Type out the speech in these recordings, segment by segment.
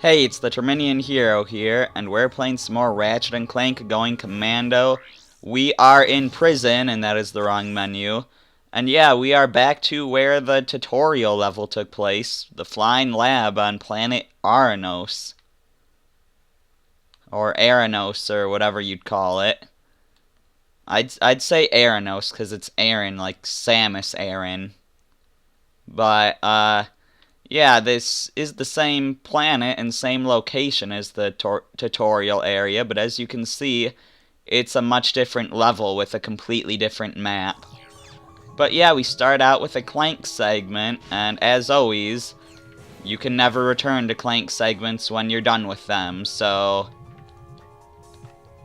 Hey, it's the Terminian Hero here, and we're playing some more Ratchet & Clank going Commando. We are in prison, and that is the wrong menu. And yeah, we are back to where the tutorial level took place, the flying lab on planet Aranos. Or Aranos, or whatever you'd call it. I'd say Aranos, because it's Aaron, like Samus Aran. But, yeah, this is the same planet and same location as the tutorial area, but as you can see, it's a much different level with a completely different map. But yeah, we start out with a Clank segment, and as always, you can never return to Clank segments when you're done with them, so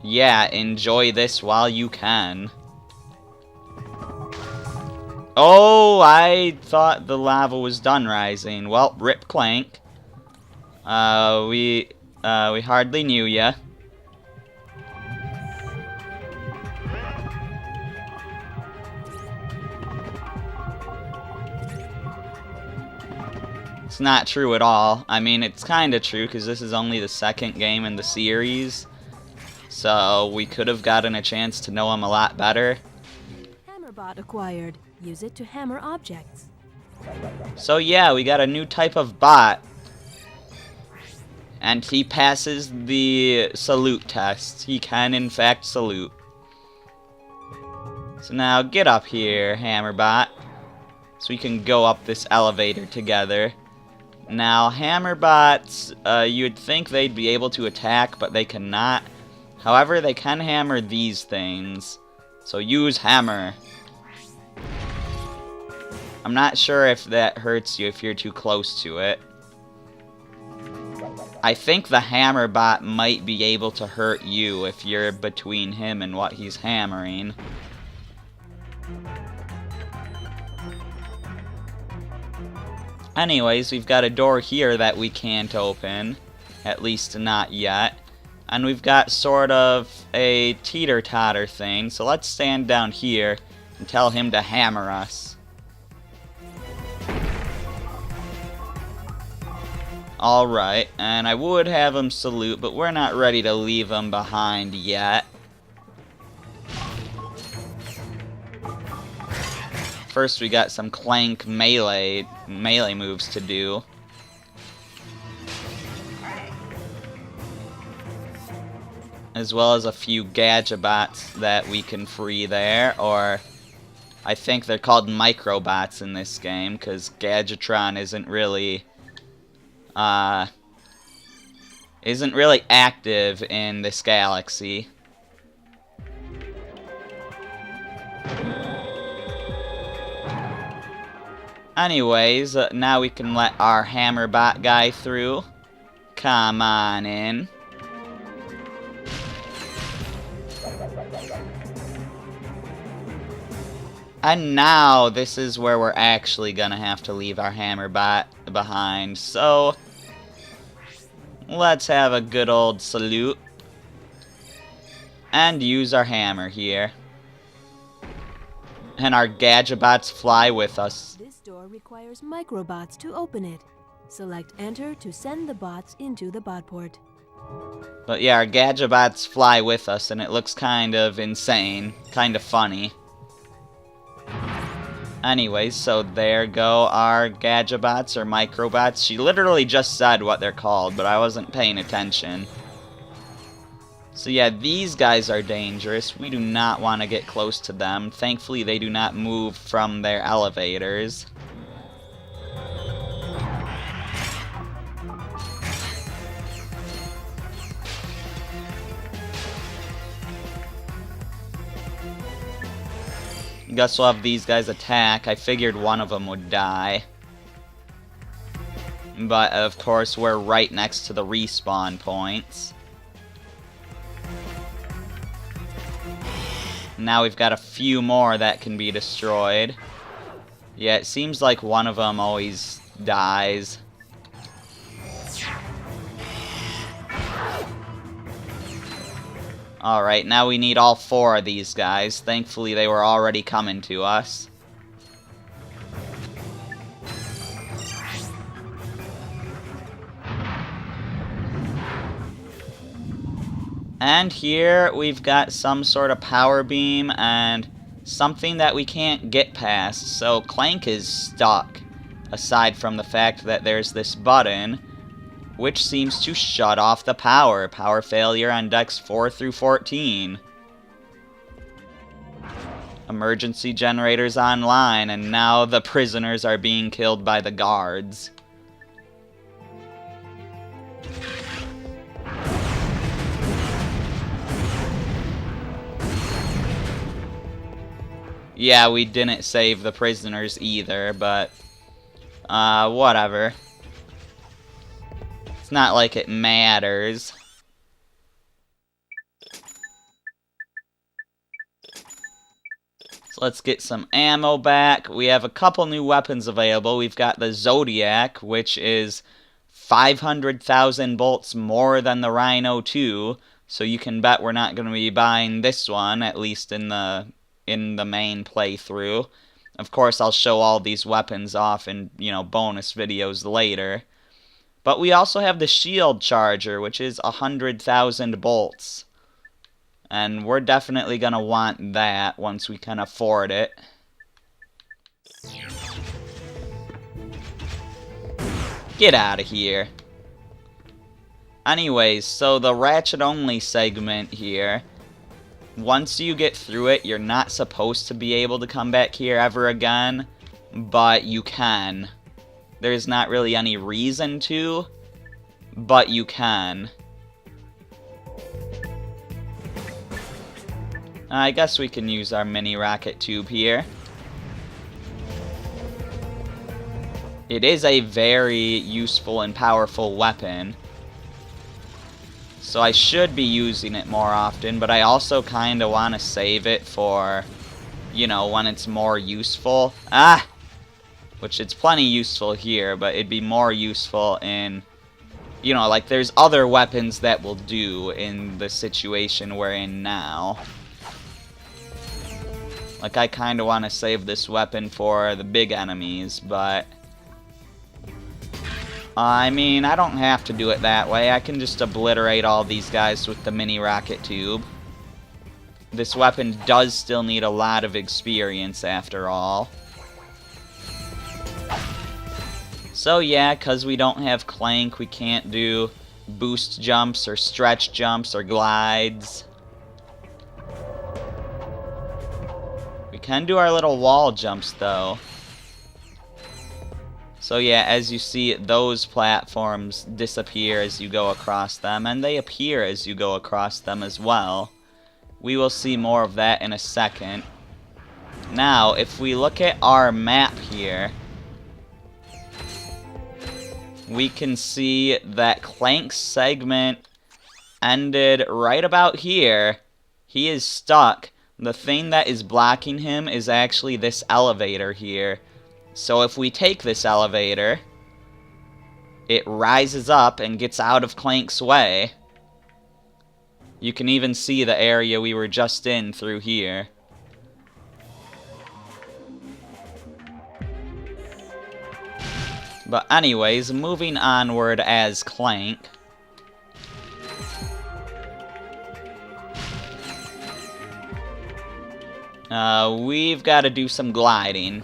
yeah, enjoy this while you can. Oh, I thought the lava was done rising. Well, rip Clank. We hardly knew ya. It's not true at all. I mean, it's kinda true, because this is only the second game in the series. So, we could have gotten a chance to know him a lot better. Bot acquired. Use it to hammer objects. So yeah, we got a new type of bot. And he passes the salute test. He can in fact salute. So now get up here, Hammerbot. So we can go up this elevator together. Now Hammerbots, you'd think they'd be able to attack, but they cannot. However, they can hammer these things. So use hammer. I'm not sure if that hurts you if you're too close to it. I think the hammer bot might be able to hurt you if you're between him and what he's hammering. Anyways, we've got a door here that we can't open. At least not yet. And we've got sort of a teeter-totter thing. So let's stand down here and tell him to hammer us. Alright, and I would have him salute, but we're not ready to leave him behind yet. First we got some Clank melee moves to do. As well as a few Gadgebots that we can free there, or I think they're called Microbots in this game, because Gadgetron isn't really active in this galaxy. Anyways, now we can let our Hammerbot guy through. Come on in. And now, this is where we're actually gonna have to leave our Hammerbot behind, so let's have a good old salute. And use our hammer here. And our Gadgebots fly with us. This door requires microbots to open it. Select enter to send the bots into the bot port. But yeah, our Gadgebots fly with us, and it looks kind of insane, kind of funny. Anyways, so there go our Gadgebots or Microbots. She literally just said what they're called, but I wasn't paying attention. So yeah, these guys are dangerous. We do not want to get close to them. Thankfully, they do not move from their elevators. Guess we'll have these guys attack. I figured one of them would die. But, of course, we're right next to the respawn points. Now we've got a few more that can be destroyed. Yeah, it seems like one of them always dies. Alright, now we need all 4 of these guys. Thankfully, they were already coming to us. And here we've got some sort of power beam and something that we can't get past. So Clank is stuck, aside from the fact that there's this button which seems to shut off the power. Power failure on decks 4 through 14. Emergency generators online, and now the prisoners are being killed by the guards. Yeah, we didn't save the prisoners either, but whatever. It's not like it matters. So let's get some ammo back. We have a couple new weapons available. We've got the Zodiac, which is 500,000 bolts more than the Rhino 2. So you can bet we're not going to be buying this one, at least in the main playthrough. Of course, I'll show all these weapons off in, bonus videos later. But we also have the Shield Charger, which is 100,000 bolts. And we're definitely going to want that once we can afford it. Get out of here. Anyways, so the Ratchet only segment here. Once you get through it, you're not supposed to be able to come back here ever again. But you can. There's not really any reason to, but you can. I guess we can use our mini rocket tube here. It is a very useful and powerful weapon. So I should be using it more often, but I also kind of want to save it for, when it's more useful. Which it's plenty useful here, but it'd be more useful in, like there's other weapons that will do in the situation we're in now. Like, I kind of want to save this weapon for the big enemies, but I mean, I don't have to do it that way. I can just obliterate all these guys with the mini rocket tube. This weapon does still need a lot of experience after all. So yeah, because we don't have Clank, we can't do boost jumps or stretch jumps or glides. We can do our little wall jumps though. So yeah, as you see, those platforms disappear as you go across them, and they appear as you go across them as well. We will see more of that in a second. Now, if we look at our map here, we can see that Clank's segment ended right about here. He is stuck. The thing that is blocking him is actually this elevator here. So if we take this elevator, it rises up and gets out of Clank's way. You can even see the area we were just in through here. But anyways, moving onward as Clank. We've got to do some gliding.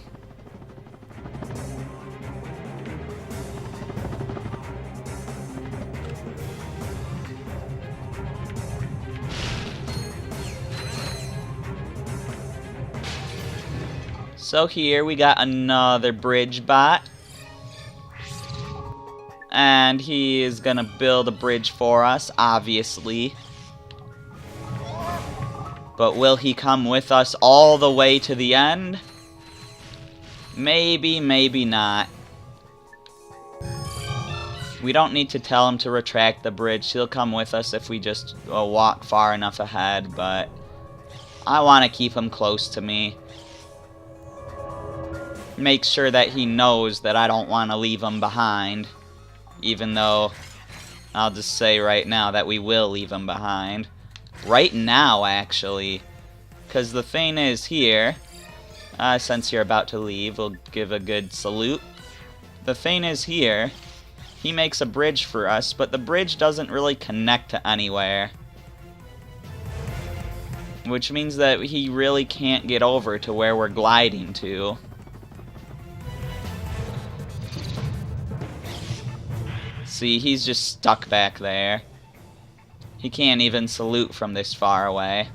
So here we got another bridge bot. And he is gonna build a bridge for us, obviously. But will he come with us all the way to the end? Maybe, maybe not. We don't need to tell him to retract the bridge. He'll come with us if we just walk far enough ahead, but I want to keep him close to me. Make sure that he knows that I don't want to leave him behind. Even though, I'll just say right now that we will leave him behind. Right now, actually. Because the thing is here, since you're about to leave, we'll give a good salute. The thing is here, he makes a bridge for us, but the bridge doesn't really connect to anywhere. which means that he really can't get over to where we're gliding to. See, he's just stuck back there. He can't even salute from this far away.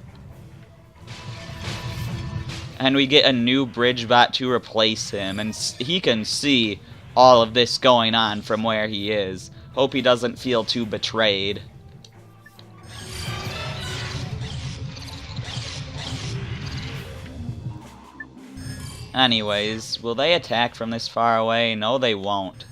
And we get a new bridge bot to replace him, and he can see all of this going on from where he is. Hope he doesn't feel too betrayed. Anyways, will they attack from this far away? No, they won't.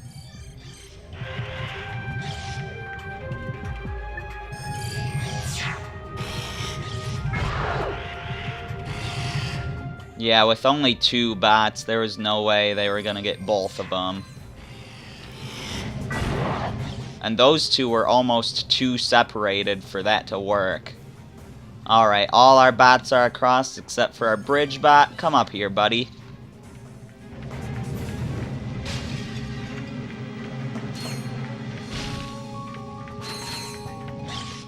Yeah, with only 2 bots, there was no way they were gonna get both of them. And those 2 were almost too separated for that to work. Alright, all our bots are across except for our bridge bot. Come up here, buddy.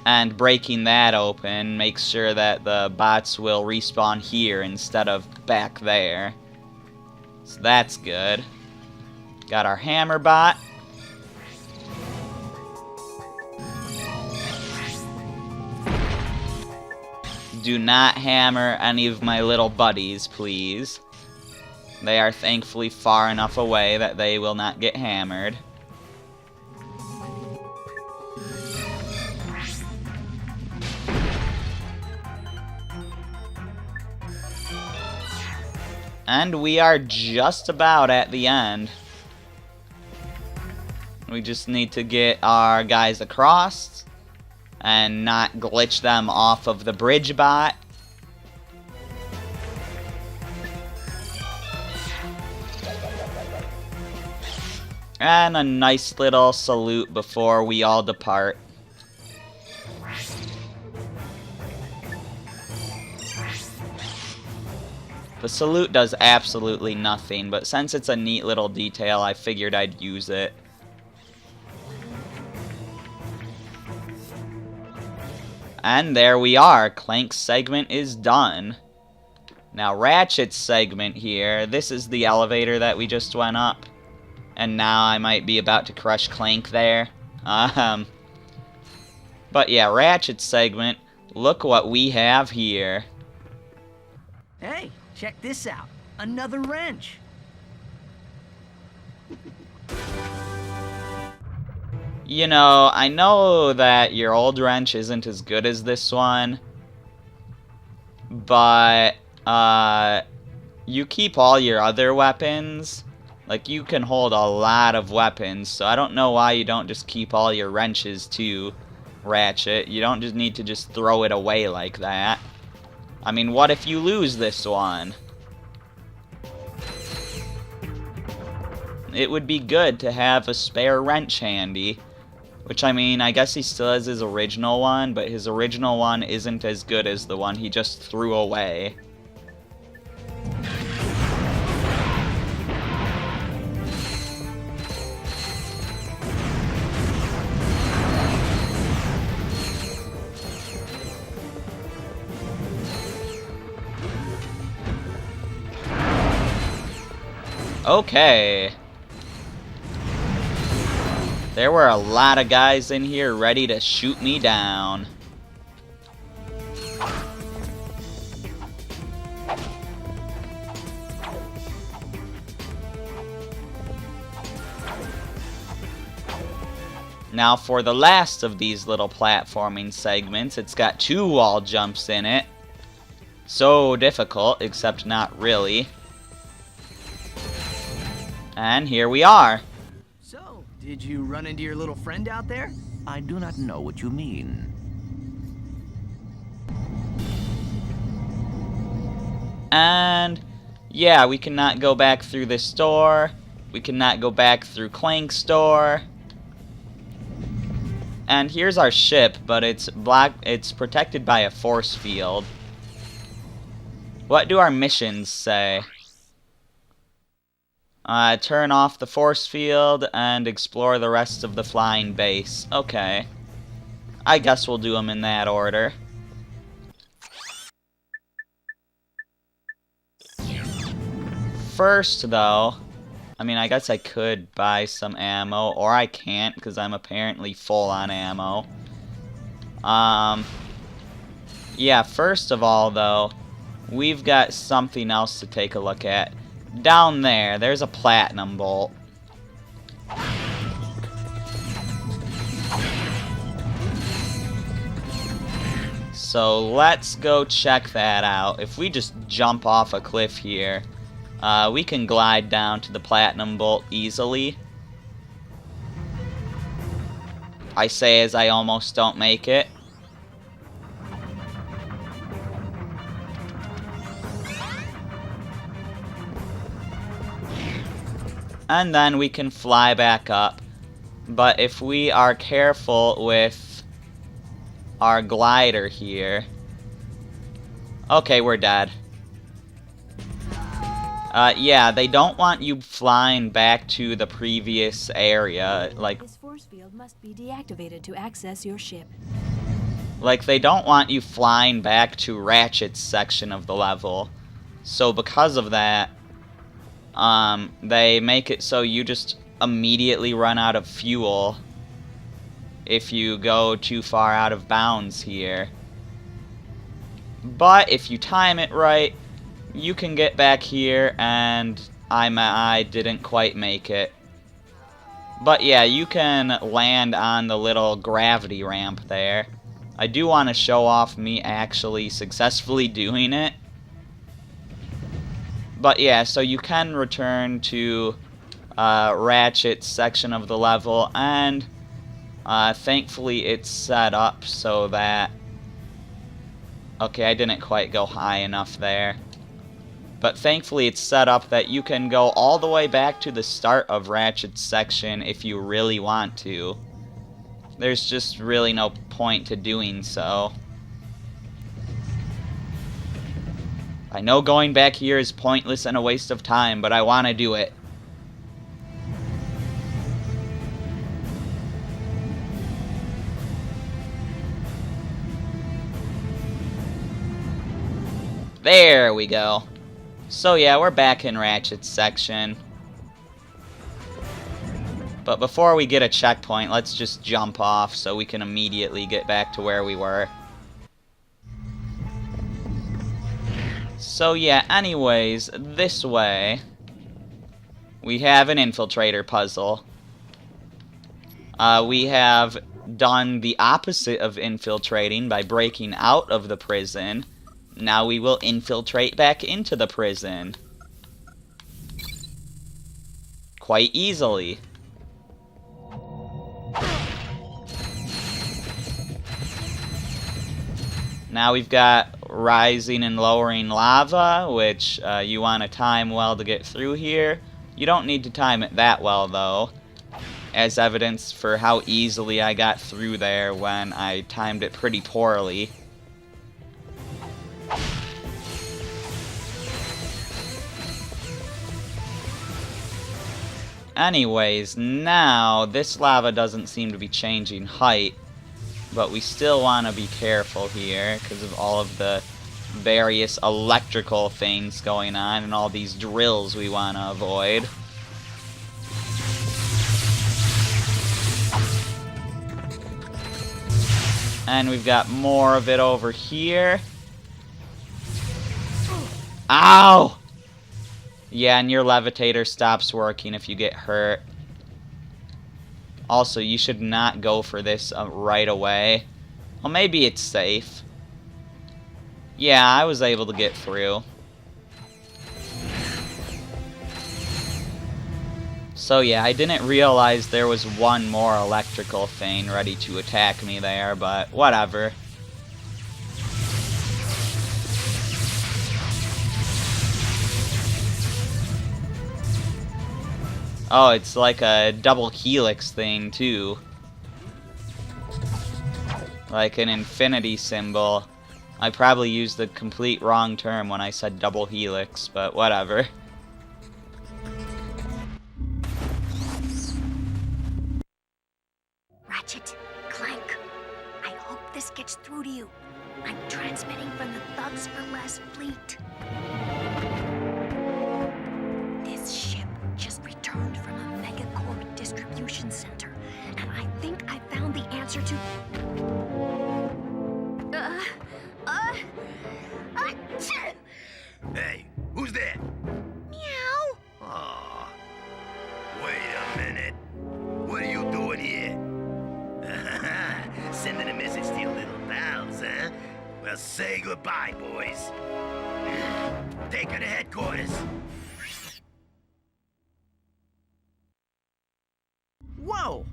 And breaking that open makes sure that the bots will respawn here instead of back there. So that's good. Got our hammer bot. Do not hammer any of my little buddies, please. They are thankfully far enough away that they will not get hammered. And we are just about at the end. We just need to get our guys across and not glitch them off of the bridge bot. And a nice little salute before we all depart. The salute does absolutely nothing, but since it's a neat little detail, I figured I'd use it. And there we are. Clank's segment is done. Now Ratchet's segment here, this is the elevator that we just went up. And now I might be about to crush Clank there. But yeah, Ratchet's segment, look what we have here. Hey, check this out. Another wrench. You know, I know that your old wrench isn't as good as this one, but you keep all your other weapons. Like, you can hold a lot of weapons, so I don't know why you don't just keep all your wrenches too, Ratchet. You don't just need to just throw it away like that. I mean, what if you lose this one? It would be good to have a spare wrench handy. Which, I mean, I guess he still has his original one, but his original one isn't as good as the one he just threw away. Okay. There were a lot of guys in here ready to shoot me down. Now for the last of these little platforming segments, it's got 2 wall jumps in it. So difficult, except not really. And here we are. So, did you run into your little friend out there? I do not know what you mean. And yeah, we cannot go back through this door. We cannot go back through Clank's door. And here's our ship, but it's protected by a force field. What do our missions say? Turn off the force field and explore the rest of the flying base. Okay. I guess we'll do them in that order. First, though, I mean, I guess I could buy some ammo, or I can't, because I'm apparently full on ammo. Yeah, first of all, though, we've got something else to take a look at. Down there, there's a platinum bolt. So let's go check that out. If we just jump off a cliff here, we can glide down to the platinum bolt easily. I say as I almost don't make it. And then we can fly back up. But if we are careful with our glider here... Okay, we're dead. Yeah, they don't want you flying back to the previous area. Like, This force field must be deactivated to access your ship. they don't want you flying back to Ratchet's section of the level. So because of that, they make it so you just immediately run out of fuel if you go too far out of bounds here. But if you time it right, you can get back here, and I didn't quite make it. But yeah, you can land on the little gravity ramp there. I do want to show off me actually successfully doing it. But yeah, so you can return to Ratchet's section of the level, and thankfully it's set up so that... Okay, I didn't quite go high enough there. But thankfully it's set up that you can go all the way back to the start of Ratchet's section if you really want to. There's just really no point to doing so. I know going back here is pointless and a waste of time, but I want to do it. There we go. So yeah, we're back in Ratchet's section. But before we get a checkpoint, let's just jump off so we can immediately get back to where we were. So yeah, anyways, this way, we have an infiltrator puzzle. We have done the opposite of infiltrating by breaking out of the prison. Now we will infiltrate back into the prison. Quite easily. Now we've got rising and lowering lava, which you want to time well to get through here. You don't need to time it that well, though, as evidence for how easily I got through there when I timed it pretty poorly. Anyways, now this lava doesn't seem to be changing height, but we still want to be careful here because of all of the various electrical things going on and all these drills we want to avoid. And we've got more of it over here. Ow! Yeah, and your levitator stops working if you get hurt. Also, you should not go for this right away. Well, maybe it's safe. Yeah, I was able to get through. So yeah, I didn't realize there was one more electrical thing ready to attack me there, but whatever. Oh, it's like a double helix thing, too. Like an infinity symbol. I probably used the complete wrong term when I said double helix, but whatever. Ratchet, Clank, I hope this gets through to you. I'm transmitting from the Thugs for Less fleet. closer to... Hey, who's there? Meow. Aw. Wait a minute. What are you doing here? Sending a message to your little pals, huh? Well, say goodbye, boys. Take her to headquarters. Whoa!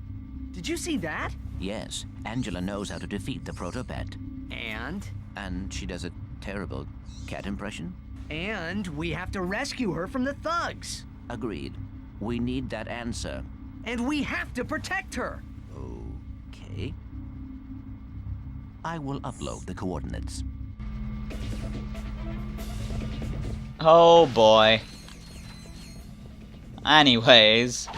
Did you see that? Yes, Angela knows how to defeat the proto-pet. And? And she does a terrible cat impression? And we have to rescue her from the thugs. Agreed. We need that answer. And we have to protect her. Okay. I will upload the coordinates. Oh boy. Anyways.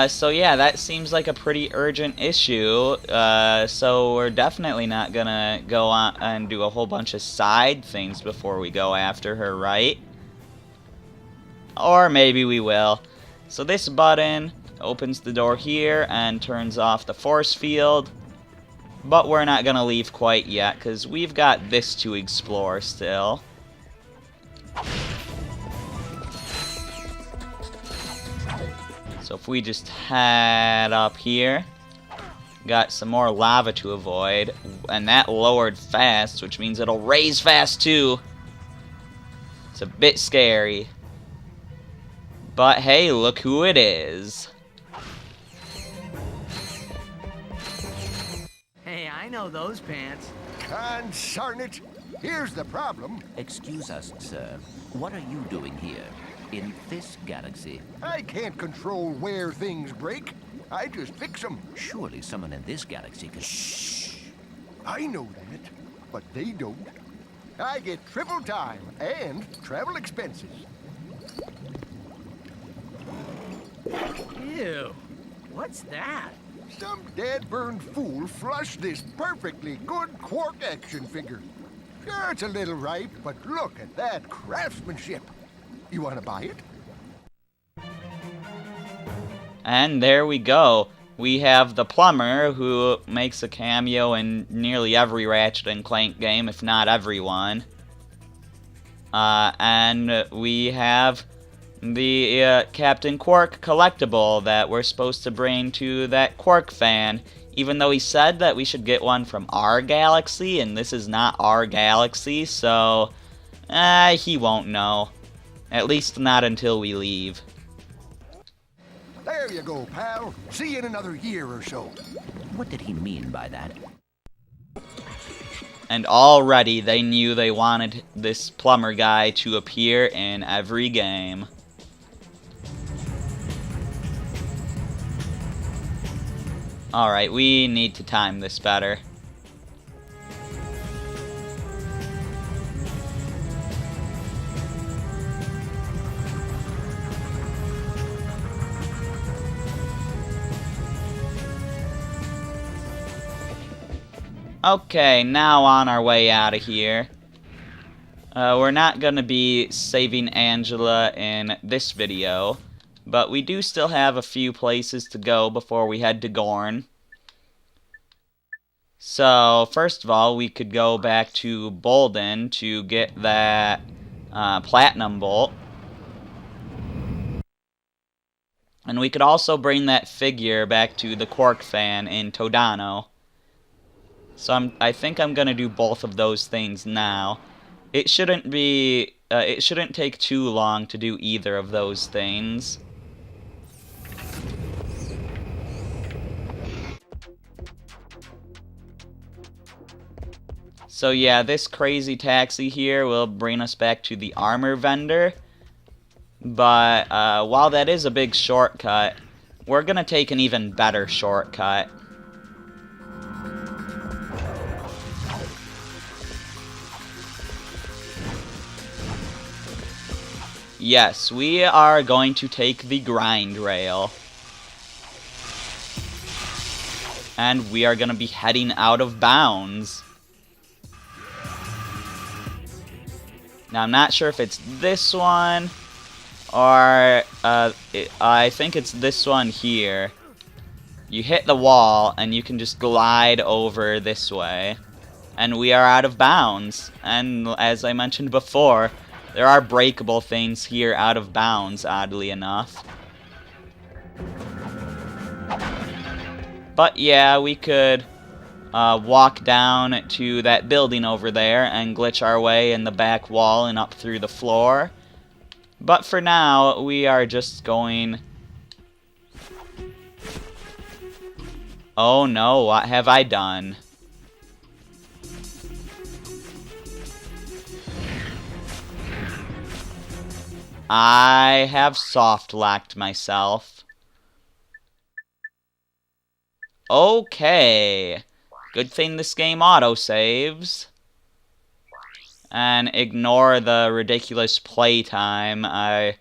So yeah, that seems like a pretty urgent issue. So we're definitely not gonna go on and do a whole bunch of side things before we go after her, right? Or maybe we will. So this button opens the door here and turns off the force field. But we're not gonna leave quite yet, because we've got this to explore still. So if we just head up here, got some more lava to avoid, and that lowered fast, which means it'll raise fast too. It's a bit scary. But hey, look who it is. Hey, I know those pants. Consarn it! Here's the problem. Excuse us, sir. What are you doing here? In this galaxy? I can't control where things break. I just fix them. Surely someone in this galaxy can... Shh! I know that, but they don't. I get triple time and travel expenses. Ew. What's that? Some dead-burned fool flushed this perfectly good Quark action figure. Sure, it's a little ripe, but look at that craftsmanship. You want to buy it? And there we go. We have the plumber, who makes a cameo in nearly every Ratchet and Clank game, if not every one. And we have the Captain Quark collectible that we're supposed to bring to that Quark fan, even though he said that we should get one from our galaxy, and this is not our galaxy, so he won't know. At least not until we leave. There you go, pal. See you in another year or so. What did he mean by that? And already they knew they wanted this plumber guy to appear in every game. Alright, we need to time this better. Okay, now on our way out of here. We're not going to be saving Angela in this video, but we do still have a few places to go before we head to Gorn. So, first of all, we could go back to Boldan to get that platinum bolt. And we could also bring that figure back to the Quark fan in Todano. So I think I'm gonna do both of those things now. It shouldn't take too long to do either of those things. So yeah, this crazy taxi here will bring us back to the armor vendor. But while that is a big shortcut, we're gonna take an even better shortcut. Yes, we are going to take the grind rail. And we are going to be heading out of bounds. Now, I'm not sure if it's this one, or I think it's this one here. you hit the wall, and you can just glide over this way. And we are out of bounds. And as I mentioned before, there are breakable things here out of bounds, oddly enough. But yeah, we could walk down to that building over there and glitch our way in the back wall and up through the floor. But for now, we are just going... Oh no, what have I done? I have soft-locked myself. Okay. Good thing this game autosaves. And ignore the ridiculous playtime. I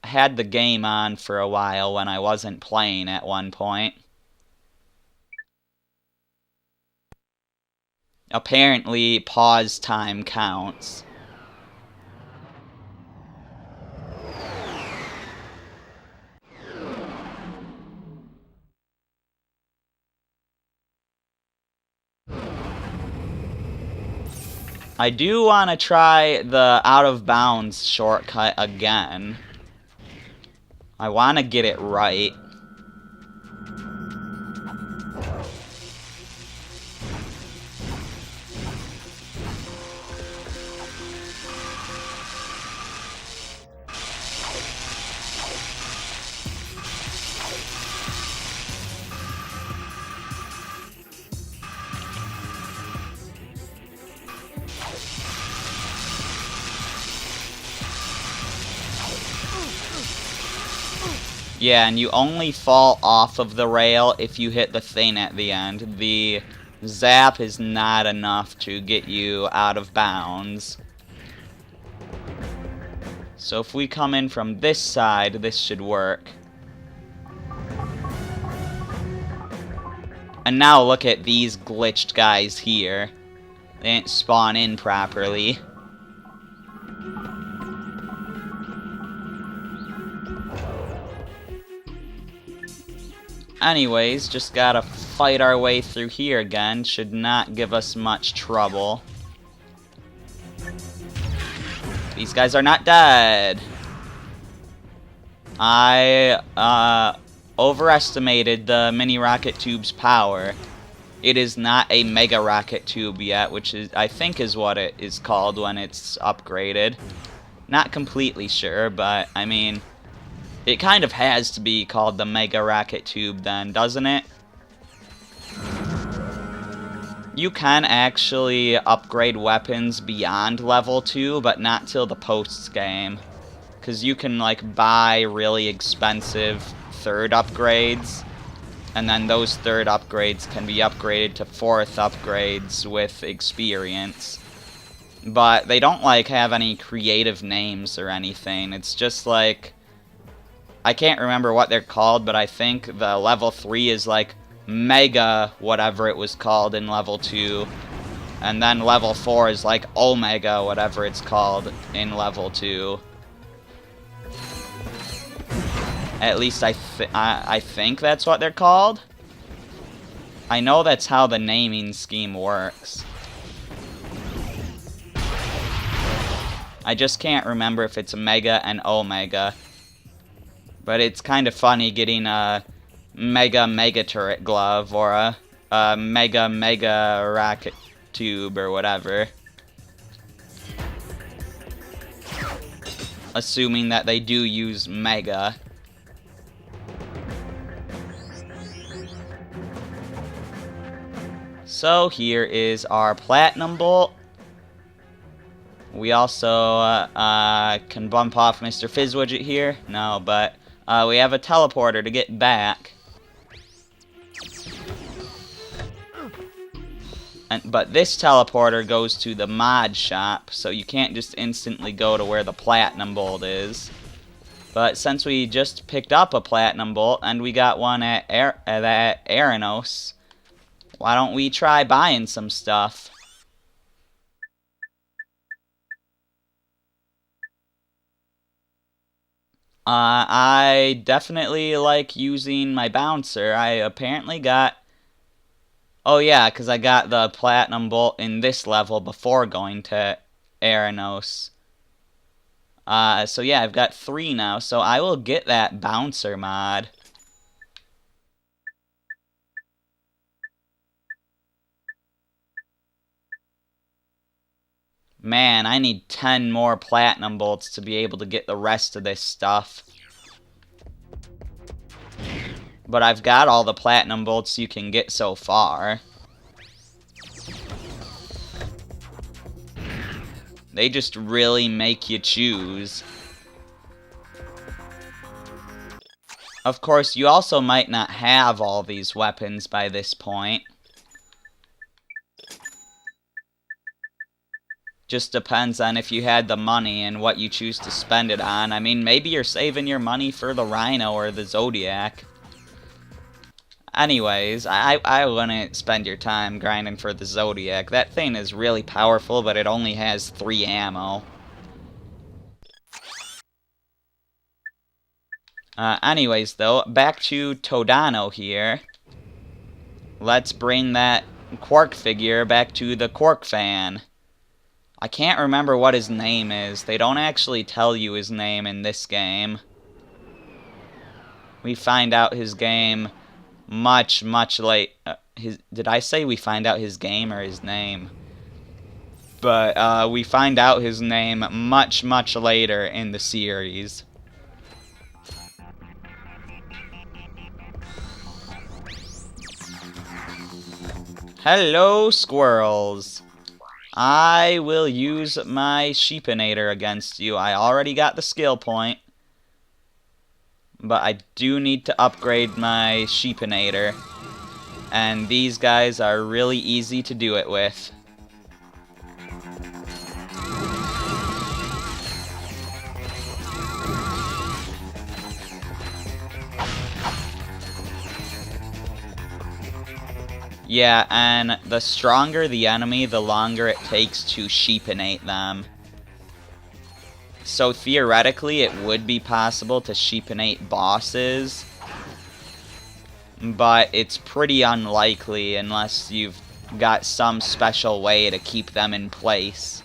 had the game on for a while when I wasn't playing at one point. Apparently, pause time counts. I do want to try the out of bounds shortcut again. I want to get it right. Yeah, and you only fall off of the rail if you hit the thing at the end. The zap is not enough to get you out of bounds. So if we come in from this side, this should work. And now look at these glitched guys here. They didn't spawn in properly. Anyways, just gotta fight our way through here again. Should not give us much trouble. These guys are not dead. I overestimated the mini rocket tube's power. It is not a mega rocket tube yet, which is I think is what it is called when it's upgraded. Not completely sure, but I mean, it kind of has to be called the Mega Rocket Tube then, doesn't it? You can actually upgrade weapons beyond level 2, but not till the post-game. Because you can, like, buy really expensive third upgrades, and then those third upgrades can be upgraded to fourth upgrades with experience. But they don't, like, have any creative names or anything. It's just, like... I can't remember what they're called, but I think the level 3 is like Mega whatever it was called in level 2. And then level 4 is like Omega whatever it's called in level 2. At least I think that's what they're called. I know that's how the naming scheme works. I just can't remember if it's Mega and Omega. But it's kind of funny getting a Mega Turret Glove or a Mega Rocket Tube or whatever. Assuming that they do use Mega. So here is our Platinum Bolt. We also can bump off Mr. Fizzwidget here. No, but... we have a teleporter to get back. But this teleporter goes to the mod shop, so you can't just instantly go to where the Platinum Bolt is. But since we just picked up a Platinum Bolt, and we got one at Aranos, why don't we try buying some stuff? I definitely like using my bouncer. I apparently got... Oh yeah, because I got the platinum bolt in this level before going to Aranos. So yeah, I've got 3 now, so I will get that bouncer mod. Man, I need 10 more platinum bolts to be able to get the rest of this stuff. But I've got all the platinum bolts you can get so far. They just really make you choose. Of course, you also might not have all these weapons by this point. Just depends on if you had the money and what you choose to spend it on. I mean, maybe you're saving your money for the Rhino or the Zodiac. Anyways, I wouldn't spend your time grinding for the Zodiac. That thing is really powerful, but it only has 3 ammo. Anyways, though, back to Todano here. Let's bring that Quark figure back to the Quark fan. I can't remember what his name is. They don't actually tell you his name in this game. We find out his game much late. Did I say we find out his game or his name? But we find out his name much later in the series. Hello, squirrels. I will use my sheepinator against you. I already got the skill point. But I do need to upgrade my sheepinator. And these guys are really easy to do it with. Yeah, and the stronger the enemy, the longer it takes to sheepinate them. So theoretically, it would be possible to sheepinate bosses, but it's pretty unlikely unless you've got some special way to keep them in place.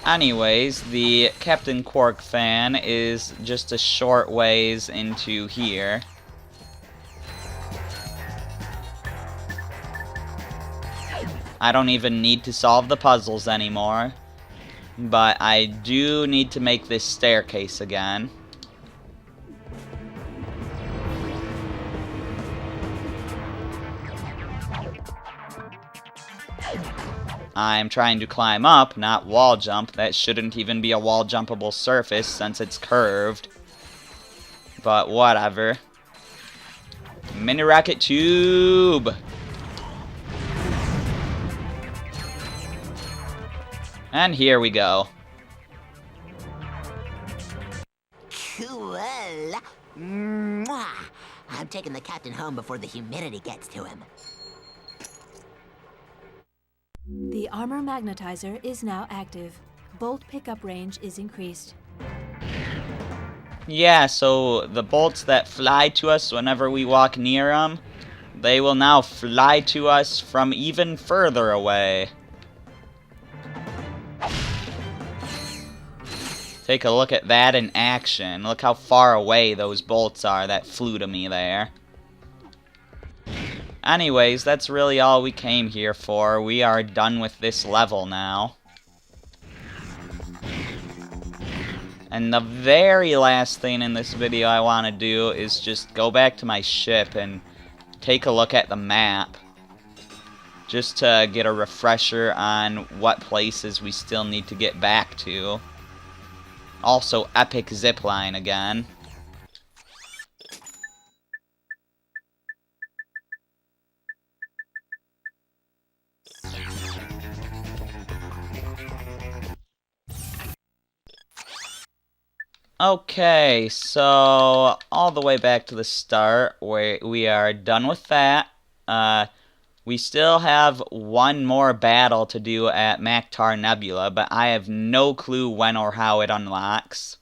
Anyways, the Captain Quark fan is just a short ways into here. I don't even need to solve the puzzles anymore, but I do need to make this staircase again. I'm trying to climb up, not wall jump. That shouldn't even be a wall jumpable surface since it's curved. But whatever. Mini rocket tube! And here we go. Cool. Mwah. I'm taking the captain home before the humidity gets to him. The armor magnetizer is now active. Bolt pickup range is increased. Yeah, so the bolts that fly to us whenever we walk near them, they will now fly to us from even further away. Take a look at that in action. Look how far away those bolts are that flew to me there. Anyways, that's really all we came here for. We are done with this level now. And the very last thing in this video I want to do is just go back to my ship and take a look at the map. Just to get a refresher on what places we still need to get back to. Also, epic zipline again. Okay, so all the way back to the start, we are done with that. We still have one more battle to do at Mactar Nebula, but I have no clue when or how it unlocks.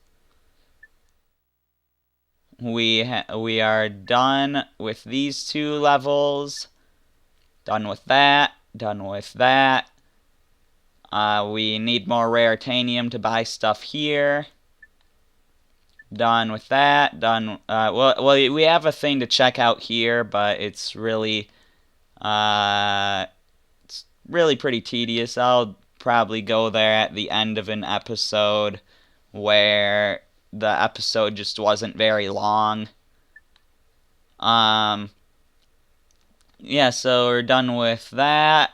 We are done with these 2 levels. Done with that. Done with that. We need more raritanium to buy stuff here. Done with that. Done. Well, we have a thing to check out here, but it's really pretty tedious. I'll probably go there at the end of an episode where the episode just wasn't very long. Yeah, so we're done with that.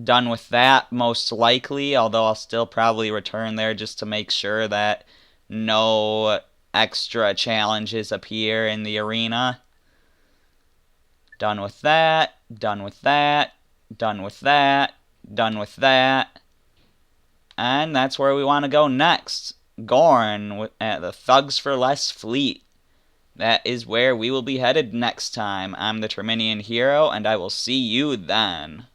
Done with that, most likely, although I'll still probably return there just to make sure that no extra challenges appear in the arena. Done with that, done with that, done with that, done with that. And that's where we want to go next. Gorn at the Thugs for Less fleet. That is where we will be headed next time. I'm the Terminian Hero, and I will see you then.